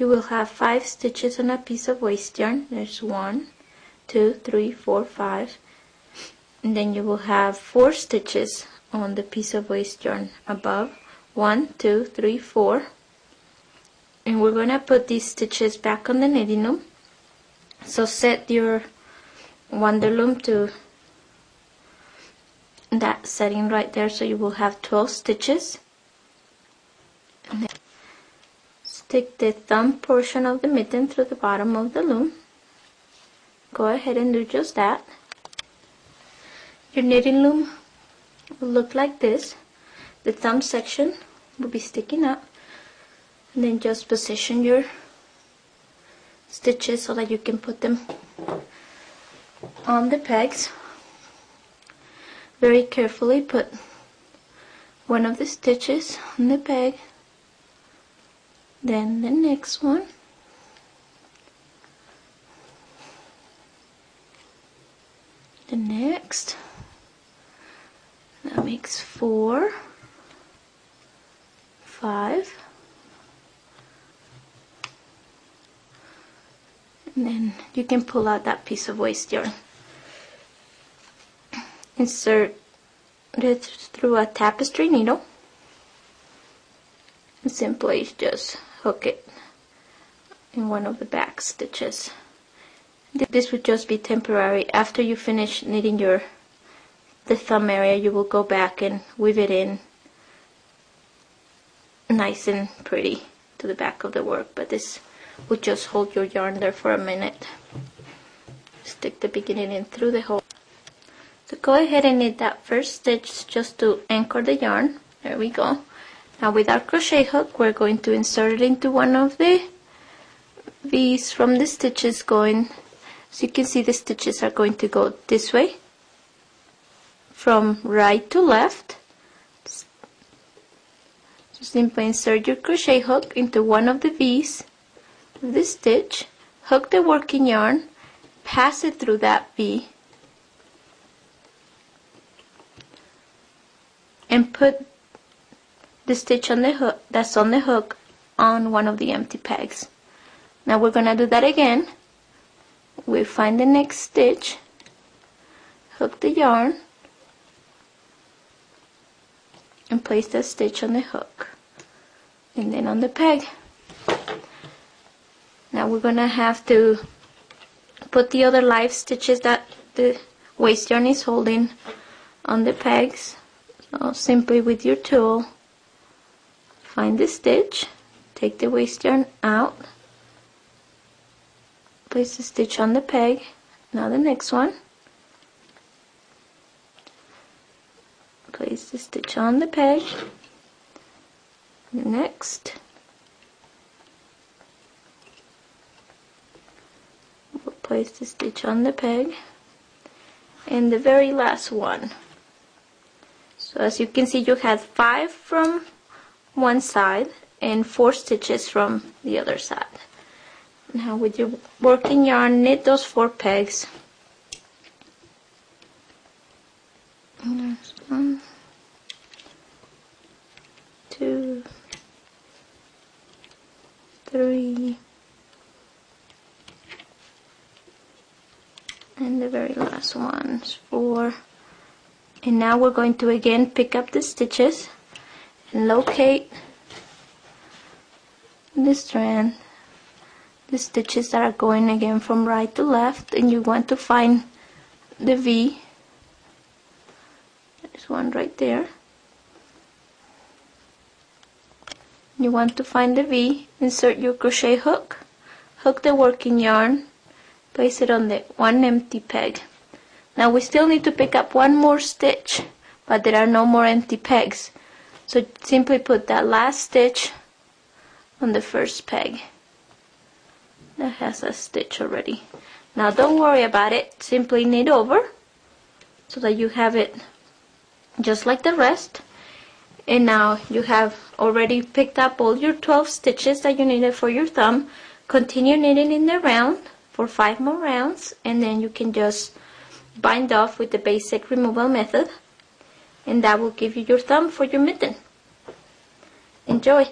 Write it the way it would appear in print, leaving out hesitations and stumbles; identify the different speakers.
Speaker 1: you will have 5 stitches on a piece of waste yarn. There's 1, 2, 3, 4, 5, and then you will have 4 stitches on the piece of waste yarn above. 1, 2, 3, 4, and we're gonna put these stitches back on the knitting loom. So set your Wonder Loom to that setting right there, so you will have 12 stitches. And then stick the thumb portion of the mitten through the bottom of the loom. Go ahead and do just that. Your knitting loom will look like this. The thumb section will be sticking up, and then just position your stitches so that you can put them on the pegs. Very carefully put one of the stitches on the peg, then the next one, the next. That makes 4, 5, and then you can pull out that piece of waste yarn. Insert it through a tapestry needle and simply just hook it in one of the back stitches. This would just be temporary. After you finish knitting the thumb area, you will go back and weave it in nice and pretty to the back of the work, but this will just hold your yarn there for a minute. Stick the beginning in through the hole. So go ahead and knit that first stitch just to anchor the yarn. There we go. Now with our crochet hook, we're going to insert it into one of the V's from the stitches going. So you can see the stitches are going to go this way, from right to left. So simply insert your crochet hook into one of the V's of the stitch, hook the working yarn, pass it through that V, and put the stitch on the hook that's on the hook on one of the empty pegs. Now we're gonna do that again. We find the next stitch, hook the yarn, and place the stitch on the hook, and then on the peg. Now we're gonna have to put the other live stitches that the waste yarn is holding on the pegs. So simply with your tool, find the stitch, take the waste yarn out, place the stitch on the peg. Now the next one, place the stitch on the peg, the next, we'll place the stitch on the peg, and the very last one. So as you can see, you had 5 from one side and 4 stitches from the other side. Now with your working yarn, knit those 4 pegs. And there's 1, 2, 3, and the very last one is 4. And now we're going to again pick up the stitches and locate the strand, the stitches that are going again from right to left, and you want to find the V. There's one right there. You want to find the V, insert your crochet hook, hook the working yarn, place it on the one empty peg. Now we still need to pick up one more stitch, but there are no more empty pegs. So simply put that last stitch on the first peg. That has a stitch already. Now don't worry about it, simply knit over so that you have it just like the rest. And now you have already picked up all your 12 stitches that you needed for your thumb. Continue knitting in the round for 5 more rounds, and then you can just bind off with the basic removal method, and that will give you your thumb for your mitten. Enjoy!